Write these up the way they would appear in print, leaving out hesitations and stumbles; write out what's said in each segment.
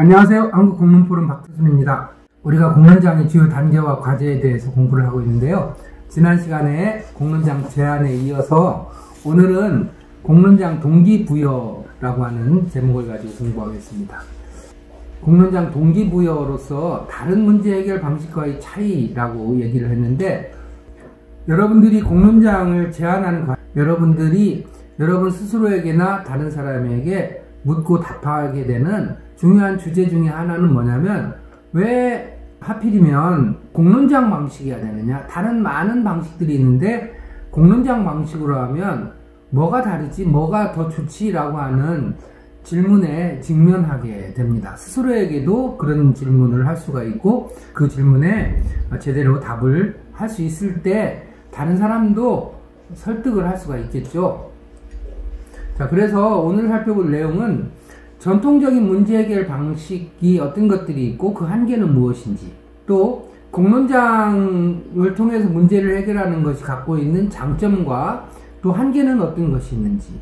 안녕하세요. 한국공론포럼 박태순입니다. 우리가 공론장의 주요 단계와 과제에 대해서 공부를 하고 있는데요. 지난 시간에 공론장 제안에 이어서 오늘은 공론장 동기부여라고 하는 제목을 가지고 공부하겠습니다. 공론장 동기부여로서 다른 문제 해결 방식과의 차이라고 얘기를 했는데, 여러분들이 공론장을 제안하는 여러분들이 여러분 스스로에게나 다른 사람에게 묻고 답하게 되는 중요한 주제 중에 하나는 뭐냐면, 왜 하필이면 공론장 방식이어야 되느냐? 다른 많은 방식들이 있는데 공론장 방식으로 하면 뭐가 다르지? 뭐가 더 좋지? 라고 하는 질문에 직면하게 됩니다. 스스로에게도 그런 질문을 할 수가 있고, 그 질문에 제대로 답을 할 수 있을 때 다른 사람도 설득을 할 수가 있겠죠. 자, 그래서 오늘 살펴볼 내용은 전통적인 문제 해결 방식이 어떤 것들이 있고 그 한계는 무엇인지, 또 공론장을 통해서 문제를 해결하는 것이 갖고 있는 장점과 또 한계는 어떤 것이 있는지,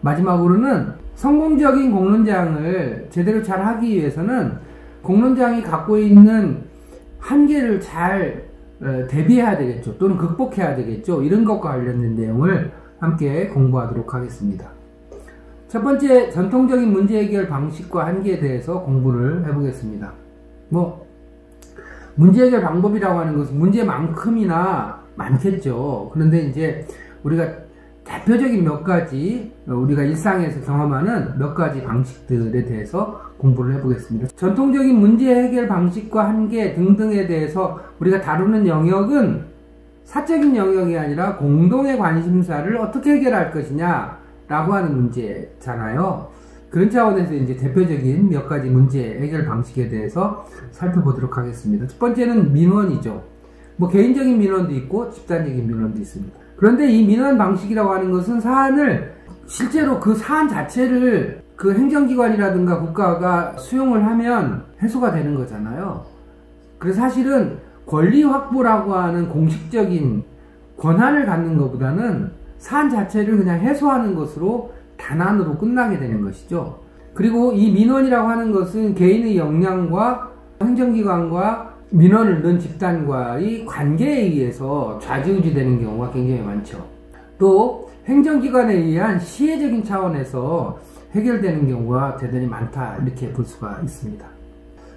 마지막으로는 성공적인 공론장을 제대로 잘 하기 위해서는 공론장이 갖고 있는 한계를 잘 대비해야 되겠죠. 또는 극복해야 되겠죠. 이런 것과 관련된 내용을 함께 공부하도록 하겠습니다. 첫 번째, 전통적인 문제 해결 방식과 한계에 대해서 공부를 해보겠습니다. 문제 해결 방법이라고 하는 것은 문제만큼이나 많겠죠. 그런데 이제 우리가 대표적인 몇 가지, 우리가 일상에서 경험하는 몇 가지 방식들에 대해서 공부를 해보겠습니다. 전통적인 문제 해결 방식과 한계 등등에 대해서 우리가 다루는 영역은 사적인 영역이 아니라 공동의 관심사를 어떻게 해결할 것이냐 라고 하는 문제잖아요. 그런 차원에서 이제 대표적인 몇 가지 문제 해결 방식에 대해서 살펴보도록 하겠습니다. 첫 번째는 민원이죠. 개인적인 민원도 있고 집단적인 민원도 있습니다. 그런데 이 민원 방식이라고 하는 것은 사안을, 실제로 그 사안 자체를 그 행정기관이라든가 국가가 수용을 하면 해소가 되는 거잖아요. 그래서 사실은 권리 확보라고 하는 공식적인 권한을 갖는 것보다는 사안 자체를 그냥 해소하는 것으로 단안으로 끝나게 되는 것이죠. 그리고 이 민원이라고 하는 것은 개인의 역량과 행정기관과 민원을 넣은 집단과의 관계에 의해서 좌지우지 되는 경우가 굉장히 많죠. 또 행정기관에 의한 시혜적인 차원에서 해결되는 경우가 대단히 많다, 이렇게 볼 수가 있습니다.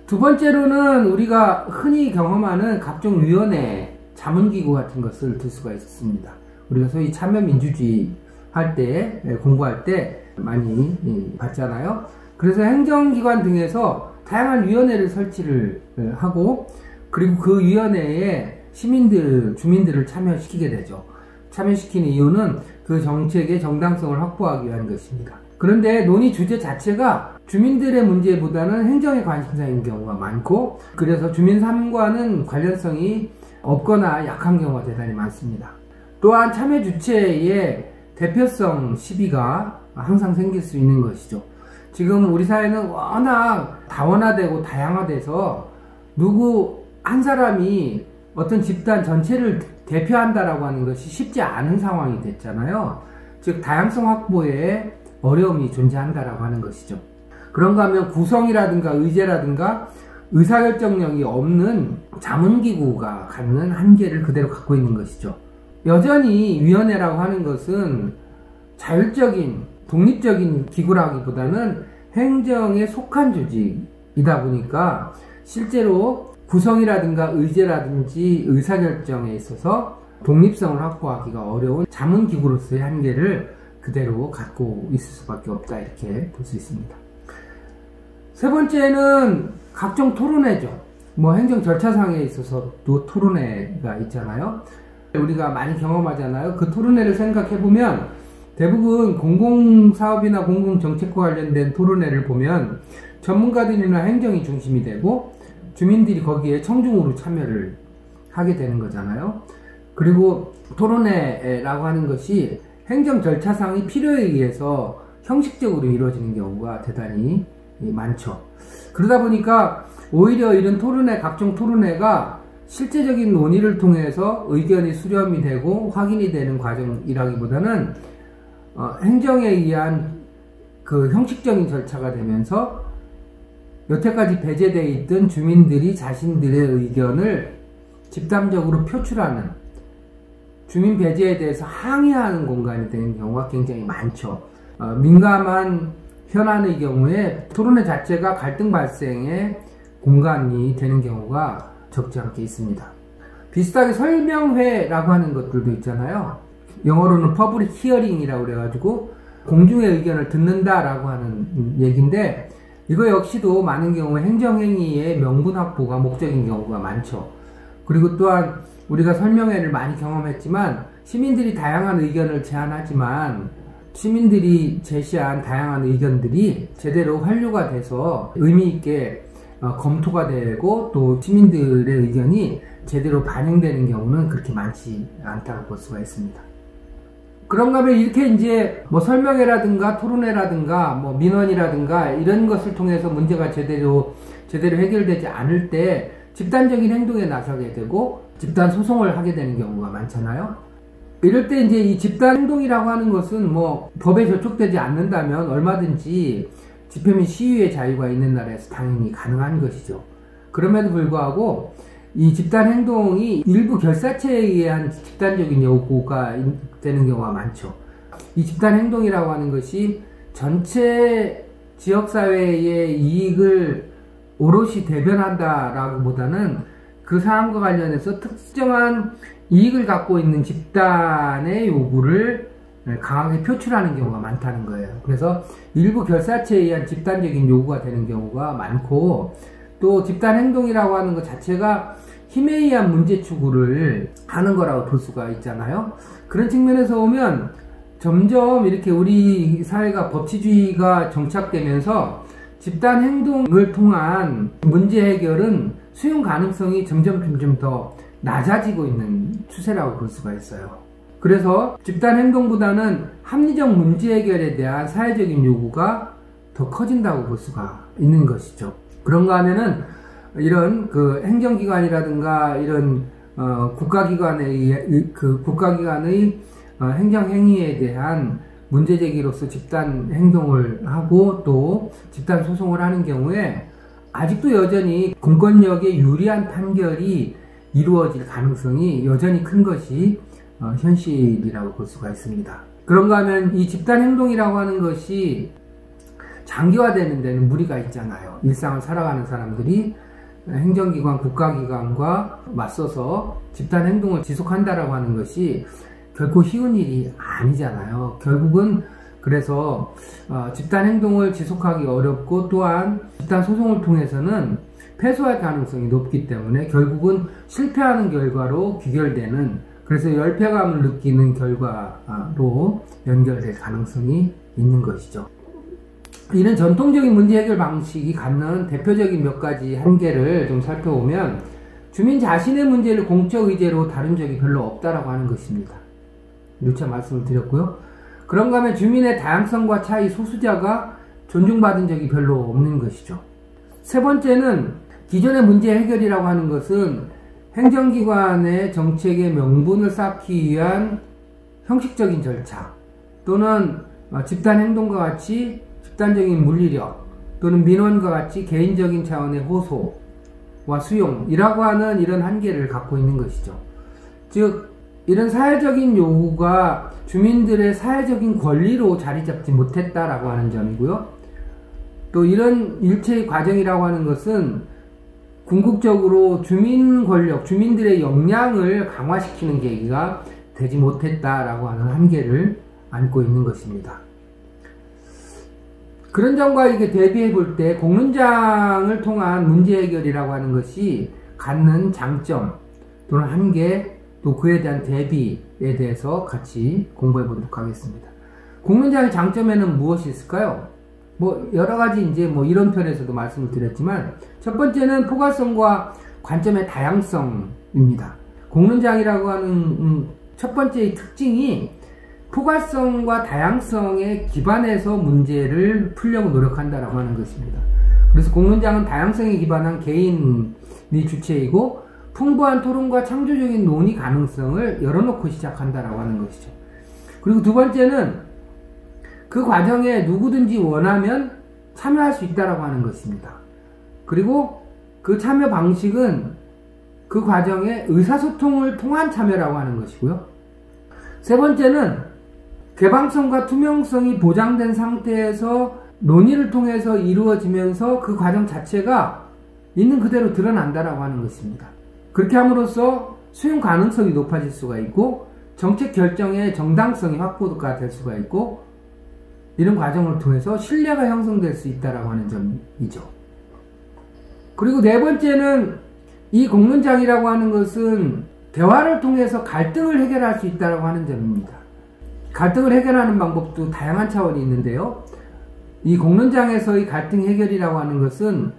두 번째로는 우리가 흔히 경험하는 각종 위원회, 자문기구 같은 것을 들 수가 있습니다. 우리가 소위 참여민주주의 할 때, 공부할 때 많이 봤잖아요. 그래서 행정기관 등에서 다양한 위원회를 설치를 하고, 그리고 그 위원회에 주민들을 참여시키게 되죠. 참여시키는 이유는 그 정책의 정당성을 확보하기 위한 것입니다. 그런데 논의 주제 자체가 주민들의 문제보다는 행정의 관심사인 경우가 많고, 그래서 주민 삶과는 관련성이 없거나 약한 경우가 대단히 많습니다. 또한 참여 주체의 대표성 시비가 항상 생길 수 있는 것이죠. 지금 우리 사회는 워낙 다원화되고 다양화돼서 누구 한 사람이 어떤 집단 전체를 대표한다라고 하는 것이 쉽지 않은 상황이 됐잖아요. 즉 다양성 확보에 어려움이 존재한다라고 하는 것이죠. 그런가 하면 구성이라든가 의제라든가 의사결정력이 없는 자문기구가 갖는 한계를 그대로 갖고 있는 것이죠. 여전히 위원회라고 하는 것은 자율적인, 독립적인 기구라기보다는 행정에 속한 조직이다 보니까 실제로 구성이라든가 의제라든지 의사결정에 있어서 독립성을 확보하기가 어려운 자문기구로서의 한계를 그대로 갖고 있을 수밖에 없다, 이렇게 볼 수 있습니다. 세 번째는 각종 토론회죠. 행정 절차상에 있어서도 토론회가 있잖아요. 우리가 많이 경험하잖아요. 그 토론회를 생각해보면 대부분 공공사업이나 공공정책과 관련된 토론회를 보면 전문가들이나 행정이 중심이 되고 주민들이 거기에 청중으로 참여를 하게 되는 거잖아요. 그리고 토론회라고 하는 것이 행정 절차상의 필요에 의해서 형식적으로 이루어지는 경우가 대단히 많죠. 그러다 보니까 오히려 이런 토론회, 각종 토론회가 실제적인 논의를 통해서 의견이 수렴이 되고 확인이 되는 과정이라기보다는 행정에 의한 그 형식적인 절차가 되면서 여태까지 배제되어 있던 주민들이 자신들의 의견을 집단적으로 표출하는, 주민 배제에 대해서 항의하는 공간이 되는 경우가 굉장히 많죠. 민감한 현안의 경우에 토론회 자체가 갈등 발생의 공간이 되는 경우가 적지 않게 있습니다. 비슷하게 설명회라고 하는 것들도 있잖아요. 영어로는 퍼블릭 히어링이라고 그래가지고 공중의 의견을 듣는다라고 하는 얘기인데, 이거 역시도 많은 경우에 행정행위의 명분 확보가 목적인 경우가 많죠. 그리고 또한 우리가 설명회를 많이 경험했지만, 시민들이 다양한 의견을 제안하지만 시민들이 제시한 다양한 의견들이 제대로 환류가 돼서 의미있게 검토가 되고 또 시민들의 의견이 제대로 반영되는 경우는 그렇게 많지 않다고 볼 수가 있습니다. 그런가 하면 이렇게 이제 뭐 설명회라든가 토론회라든가 뭐 민원이라든가 이런 것을 통해서 문제가 제대로 해결되지 않을 때 집단적인 행동에 나서게 되고 집단 소송을 하게 되는 경우가 많잖아요. 이럴 때 이제 이 집단 행동이라고 하는 것은 뭐 법에 저촉되지 않는다면 얼마든지 집회 및 시위의 자유가 있는 나라에서 당연히 가능한 것이죠. 그럼에도 불구하고 이 집단 행동이 일부 결사체에 의한 집단적인 요구가 되는 경우가 많죠. 이 집단 행동이라고 하는 것이 전체 지역사회의 이익을 오롯이 대변한다라고 보다는 그 사안과 관련해서 특정한 이익을 갖고 있는 집단의 요구를 강하게 표출하는 경우가 많다는 거예요. 그래서 일부 결사체에 의한 집단적인 요구가 되는 경우가 많고, 또 집단 행동이라고 하는 것 자체가 힘에 의한 문제 추구를 하는 거라고 볼 수가 있잖아요. 그런 측면에서 보면 점점 이렇게 우리 사회가 법치주의가 정착되면서 집단 행동을 통한 문제 해결은 수용 가능성이 점점 더 낮아지고 있는 추세라고 볼 수가 있어요. 그래서 집단 행동보다는 합리적 문제 해결에 대한 사회적인 요구가 더 커진다고 볼 수가 있는 것이죠. 그런가 하면은 이런 그 행정기관이라든가 이런 국가기관의 행정행위에 대한 문제제기로서 집단 행동을 하고 또 집단 소송을 하는 경우에 아직도 여전히 공권력에 유리한 판결이 이루어질 가능성이 여전히 큰 것이 현실이라고 볼 수가 있습니다. 그런가 하면 이 집단 행동이라고 하는 것이 장기화되는 데는 무리가 있잖아요. 일상을 살아가는 사람들이 행정기관, 국가기관과 맞서서 집단 행동을 지속한다라고 하는 것이 결코 쉬운 일이 아니잖아요. 결국은 그래서 집단 행동을 지속하기 어렵고 또한 집단 소송을 통해서는 패소할 가능성이 높기 때문에 결국은 실패하는 결과로 귀결되는, 그래서 열패감을 느끼는 결과로 연결될 가능성이 있는 것이죠. 이런 전통적인 문제 해결 방식이 갖는 대표적인 몇 가지 한계를 좀 살펴보면, 주민 자신의 문제를 공적 의제로 다룬 적이 별로 없다라고 하는 것입니다. 누차 말씀을 드렸고요. 그런가 하면 주민의 다양성과 차이, 소수자가 존중받은 적이 별로 없는 것이죠. 세 번째는 기존의 문제 해결이라고 하는 것은 행정기관의 정책의 명분을 쌓기 위한 형식적인 절차 또는 집단 행동과 같이 집단적인 물리력 또는 민원과 같이 개인적인 차원의 호소와 수용이라고 하는 이런 한계를 갖고 있는 것이죠. 즉 이런 사회적인 요구가 주민들의 사회적인 권리로 자리 잡지 못했다라고 하는 점이고요. 또 이런 일체의 과정이라고 하는 것은 궁극적으로 주민 권력, 주민들의 역량을 강화시키는 계기가 되지 못했다라고 하는 한계를 안고 있는 것입니다. 그런 점과 이렇게 대비해 볼 때 공론장을 통한 문제 해결이라고 하는 것이 갖는 장점 또는 한계, 또 그에 대한 대비에 대해서 같이 공부해 보도록 하겠습니다. 공론장의 장점에는 무엇이 있을까요? 뭐 여러 가지 이제 뭐 이런 편에서도 말씀을 드렸지만, 첫 번째는 포괄성과 관점의 다양성입니다. 공론장이라고 하는 첫 번째의 특징이 포괄성과 다양성에 기반해서 문제를 풀려고 노력한다라고 하는 것입니다. 그래서 공론장은 다양성에 기반한 개인이 주체이고 풍부한 토론과 창조적인 논의 가능성을 열어놓고 시작한다라고 하는 것이죠. 그리고 두 번째는 그 과정에 누구든지 원하면 참여할 수 있다라고 하는 것입니다. 그리고 그 참여 방식은 그 과정에 의사소통을 통한 참여라고 하는 것이고요. 세 번째는 개방성과 투명성이 보장된 상태에서 논의를 통해서 이루어지면서 그 과정 자체가 있는 그대로 드러난다라고 하는 것입니다. 그렇게 함으로써 수용 가능성이 높아질 수가 있고 정책 결정의 정당성이 확보가 될 수가 있고 이런 과정을 통해서 신뢰가 형성될 수 있다라고 하는 점이죠. 그리고 네 번째는 이 공론장이라고 하는 것은 대화를 통해서 갈등을 해결할 수 있다고 하는 점입니다. 갈등을 해결하는 방법도 다양한 차원이 있는데요. 이 공론장에서의 갈등 해결이라고 하는 것은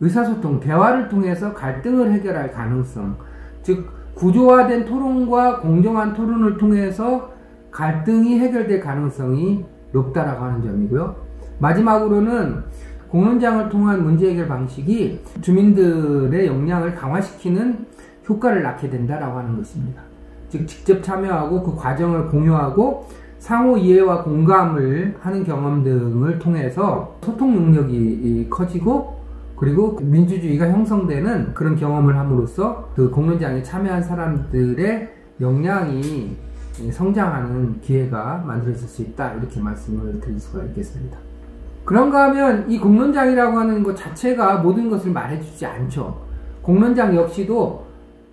의사소통, 대화를 통해서 갈등을 해결할 가능성, 즉 구조화된 토론과 공정한 토론을 통해서 갈등이 해결될 가능성이 높다라고 하는 점이고요. 마지막으로는 공론장을 통한 문제 해결 방식이 주민들의 역량을 강화시키는 효과를 낳게 된다라고 하는 것입니다. 즉 직접 참여하고 그 과정을 공유하고 상호 이해와 공감을 하는 경험 등을 통해서 소통 능력이 커지고 그리고 민주주의가 형성되는 그런 경험을 함으로써 그 공론장에 참여한 사람들의 역량이 성장하는 기회가 만들어질 수 있다, 이렇게 말씀을 드릴 수가 있겠습니다. 그런가 하면 이 공론장이라고 하는 것 자체가 모든 것을 말해주지 않죠. 공론장 역시도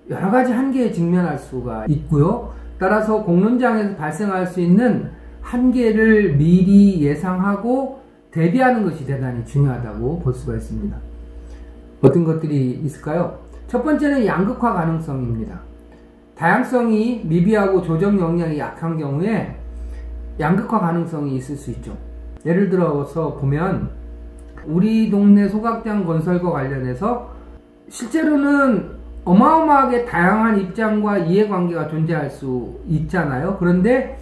여러 가지 한계에 직면할 수가 있고요. 따라서 공론장에서 발생할 수 있는 한계를 미리 예상하고 대비하는 것이 대단히 중요하다고 볼 수가 있습니다. 어떤 것들이 있을까요? 첫 번째는 양극화 가능성입니다. 다양성이 미비하고 조정 역량이 약한 경우에 양극화 가능성이 있을 수 있죠. 예를 들어서 보면 우리 동네 소각장 건설과 관련해서 실제로는 어마어마하게 다양한 입장과 이해관계가 존재할 수 있잖아요. 그런데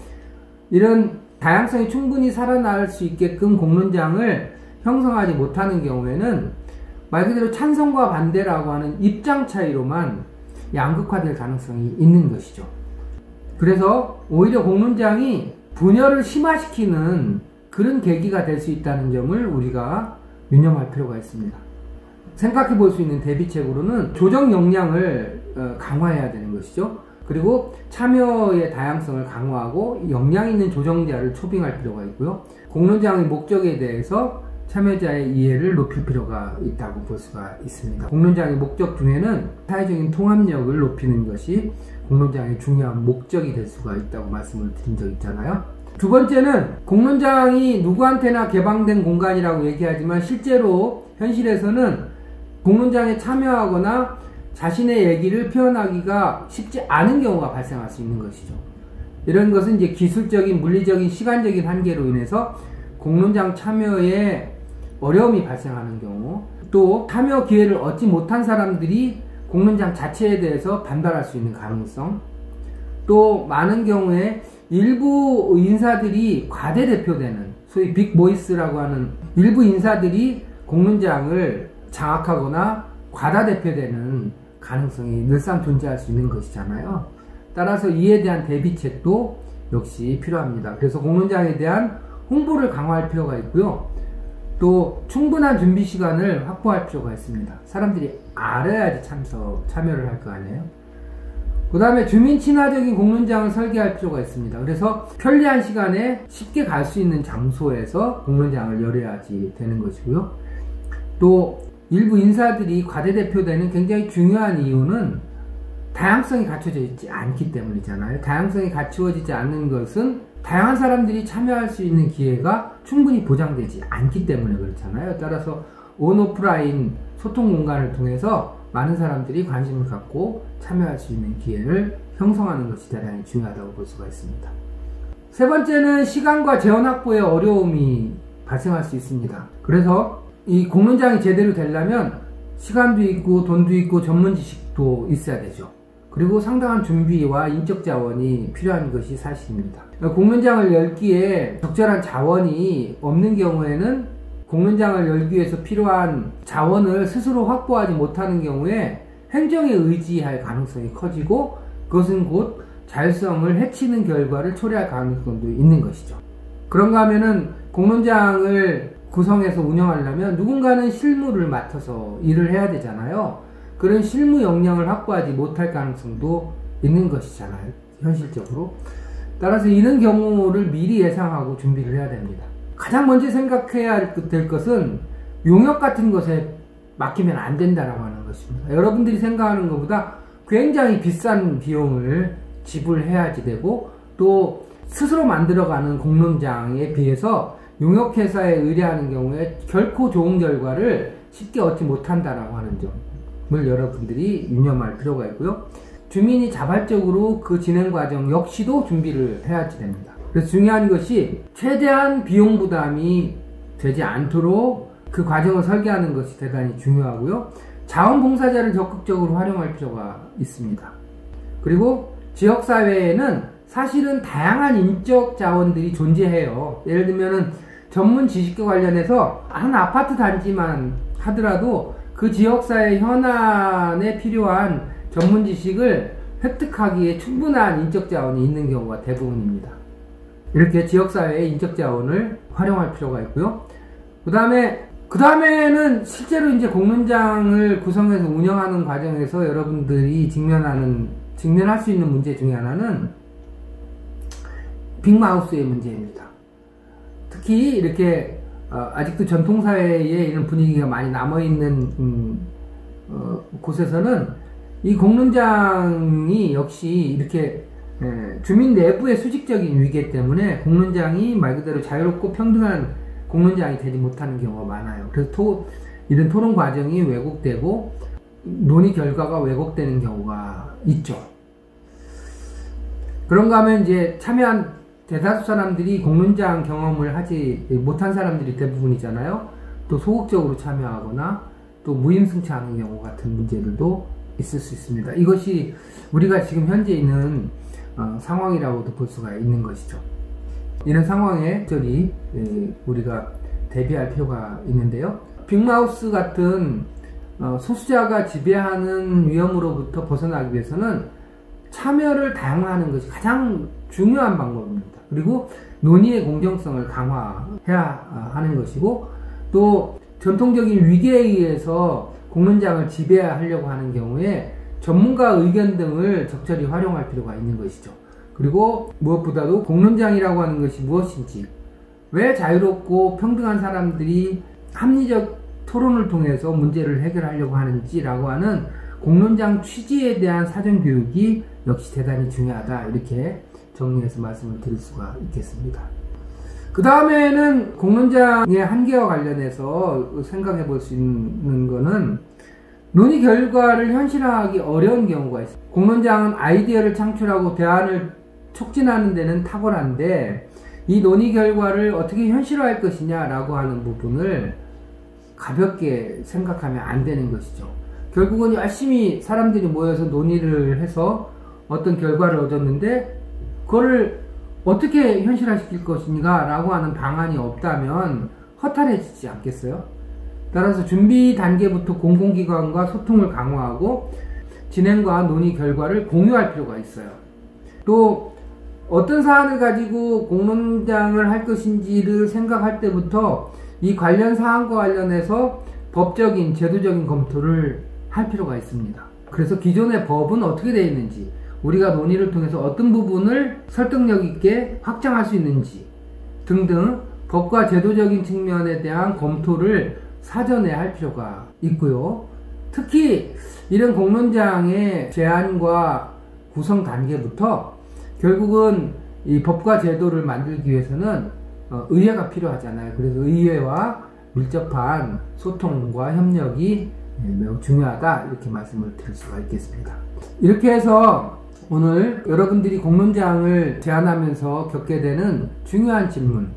이런 다양성이 충분히 살아날 수 있게끔 공론장을 형성하지 못하는 경우에는 말 그대로 찬성과 반대라고 하는 입장 차이로만 양극화될 가능성이 있는 것이죠. 그래서 오히려 공론장이 분열을 심화시키는 그런 계기가 될 수 있다는 점을 우리가 유념할 필요가 있습니다. 생각해 볼 수 있는 대비책으로는 조정 역량을 강화해야 되는 것이죠. 그리고 참여의 다양성을 강화하고 역량 있는 조정자를 초빙할 필요가 있고요. 공론장의 목적에 대해서 참여자의 이해를 높일 필요가 있다고 볼 수가 있습니다. 공론장의 목적 중에는 사회적인 통합력을 높이는 것이 공론장의 중요한 목적이 될 수가 있다고 말씀을 드린 적 있잖아요. 두 번째는 공론장이 누구한테나 개방된 공간이라고 얘기하지만 실제로 현실에서는 공론장에 참여하거나 자신의 얘기를 표현하기가 쉽지 않은 경우가 발생할 수 있는 것이죠. 이런 것은 이제 기술적인, 물리적인, 시간적인 한계로 인해서 공론장 참여에 어려움이 발생하는 경우, 또 참여 기회를 얻지 못한 사람들이 공론장 자체에 대해서 반발할 수 있는 가능성, 또 많은 경우에 일부 인사들이 과대대표되는, 소위 빅보이스라고 하는 일부 인사들이 공론장을 장악하거나 과다대표되는 가능성이 늘상 존재할 수 있는 것이잖아요. 따라서 이에 대한 대비책도 역시 필요합니다. 그래서 공론장에 대한 홍보를 강화할 필요가 있고요. 또 충분한 준비 시간을 확보할 필요가 있습니다. 사람들이 알아야지 참여를 할 거 아니에요. 그 다음에 주민 친화적인 공론장을 설계할 필요가 있습니다. 그래서 편리한 시간에 쉽게 갈 수 있는 장소에서 공론장을 열어야지 되는 것이고요. 또 일부 인사들이 과대대표되는 굉장히 중요한 이유는 다양성이 갖춰져 있지 않기 때문이잖아요. 다양성이 갖추어지지 않는 것은 다양한 사람들이 참여할 수 있는 기회가 충분히 보장되지 않기 때문에 그렇잖아요. 따라서 온오프라인 소통 공간을 통해서 많은 사람들이 관심을 갖고 참여할 수 있는 기회를 형성하는 것이 대단히 중요하다고 볼 수가 있습니다. 세 번째는 시간과 재원 확보에 어려움이 발생할 수 있습니다. 그래서 이 공론장이 제대로 되려면 시간도 있고 돈도 있고 전문 지식도 있어야 되죠. 그리고 상당한 준비와 인적 자원이 필요한 것이 사실입니다. 공론장을 열기에 적절한 자원이 없는 경우에는 공론장을 열기 위해서 필요한 자원을 스스로 확보하지 못하는 경우에 행정에 의지할 가능성이 커지고 그것은 곧 자율성을 해치는 결과를 초래할 가능성도 있는 것이죠. 그런가 하면은 공론장을 구성해서 운영하려면 누군가는 실무를 맡아서 일을 해야 되잖아요. 그런 실무 역량을 확보하지 못할 가능성도 있는 것이잖아요, 현실적으로. 따라서 이런 경우를 미리 예상하고 준비를 해야 됩니다. 가장 먼저 생각해야 될 것은 용역 같은 것에 맡기면 안 된다라고 하는 것입니다. 여러분들이 생각하는 것보다 굉장히 비싼 비용을 지불해야지 되고, 또 스스로 만들어가는 공론장에 비해서 용역회사에 의뢰하는 경우에 결코 좋은 결과를 쉽게 얻지 못한다라고 하는 점을 여러분들이 유념할 필요가 있고요. 주민이 자발적으로 그 진행 과정 역시도 준비를 해야지 됩니다. 그래서 중요한 것이 최대한 비용 부담이 되지 않도록 그 과정을 설계하는 것이 대단히 중요하고요. 자원봉사자를 적극적으로 활용할 필요가 있습니다. 그리고 지역사회에는 사실은 다양한 인적 자원들이 존재해요. 예를 들면은 전문 지식과 관련해서 한 아파트 단지만 하더라도 그 지역사회 현안에 필요한 전문 지식을 획득하기에 충분한 인적 자원이 있는 경우가 대부분입니다. 이렇게 지역사회의 인적 자원을 활용할 필요가 있고요. 그 다음에는 실제로 이제 공론장을 구성해서 운영하는 과정에서 여러분들이 직면할 수 있는 문제 중에 하나는 빅마우스의 문제입니다. 특히 이렇게 아직도 전통사회에 이런 분위기가 많이 남아있는 곳에서는 이 공론장이 역시 이렇게 주민 내부의 수직적인 위계 때문에 공론장이 말 그대로 자유롭고 평등한 공론장이 되지 못하는 경우가 많아요. 그래서 이런 토론 과정이 왜곡되고 논의 결과가 왜곡되는 경우가 있죠. 그런가 하면 이제 참여한 대다수 사람들이 공론장 경험을 하지 못한 사람들이 대부분이잖아요. 또 소극적으로 참여하거나 또 무임승차하는 경우 같은 문제들도 있을 수 있습니다. 이것이 우리가 지금 현재 있는 상황이라고도 볼 수가 있는 것이죠. 이런 상황에 적절히 우리가 대비할 필요가 있는데요. 빅마우스 같은 소수자가 지배하는 위험으로부터 벗어나기 위해서는 참여를 다양화하는 것이 가장 중요한 방법입니다. 그리고 논의의 공정성을 강화해야 하는 것이고, 또 전통적인 위계에 의해서 공론장을 지배하려고 하는 경우에 전문가 의견 등을 적절히 활용할 필요가 있는 것이죠. 그리고 무엇보다도 공론장이라고 하는 것이 무엇인지, 왜 자유롭고 평등한 사람들이 합리적 토론을 통해서 문제를 해결하려고 하는지라고 하는 공론장 취지에 대한 사전 교육이 역시 대단히 중요하다, 이렇게 정리해서 말씀을 드릴 수가 있겠습니다. 그 다음에는 공론장의 한계와 관련해서 생각해 볼 수 있는 거는 논의 결과를 현실화하기 어려운 경우가 있습니다. 공론장은 아이디어를 창출하고 대안을 촉진하는 데는 탁월한데, 이 논의 결과를 어떻게 현실화할 것이냐라고 하는 부분을 가볍게 생각하면 안 되는 것이죠. 결국은 열심히 사람들이 모여서 논의를 해서 어떤 결과를 얻었는데 그거를 어떻게 현실화시킬 것인가 라고 하는 방안이 없다면 허탈해지지 않겠어요? 따라서 준비 단계부터 공공기관과 소통을 강화하고 진행과 논의 결과를 공유할 필요가 있어요. 또 어떤 사안을 가지고 공론장을 할 것인지를 생각할 때부터 이 관련 사안과 관련해서 법적인, 제도적인 검토를 할 필요가 있습니다. 그래서 기존의 법은 어떻게 되어 있는지, 우리가 논의를 통해서 어떤 부분을 설득력 있게 확장할 수 있는지 등등 법과 제도적인 측면에 대한 검토를 사전에 할 필요가 있고요. 특히 이런 공론장의 제안과 구성 단계부터 결국은 이 법과 제도를 만들기 위해서는 의회가 필요하잖아요. 그래서 의회와 밀접한 소통과 협력이 매우 중요하다, 이렇게 말씀을 드릴 수가 있겠습니다. 이렇게 해서 오늘 여러분들이 공론장을 제안하면서 겪게 되는 중요한 질문,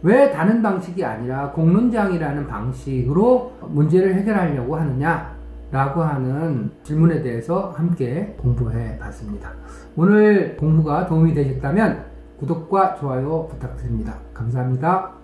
왜 다른 방식이 아니라 공론장이라는 방식으로 문제를 해결하려고 하느냐 라고 하는 질문에 대해서 함께 공부해 봤습니다. 오늘 공부가 도움이 되셨다면 구독과 좋아요 부탁드립니다. 감사합니다.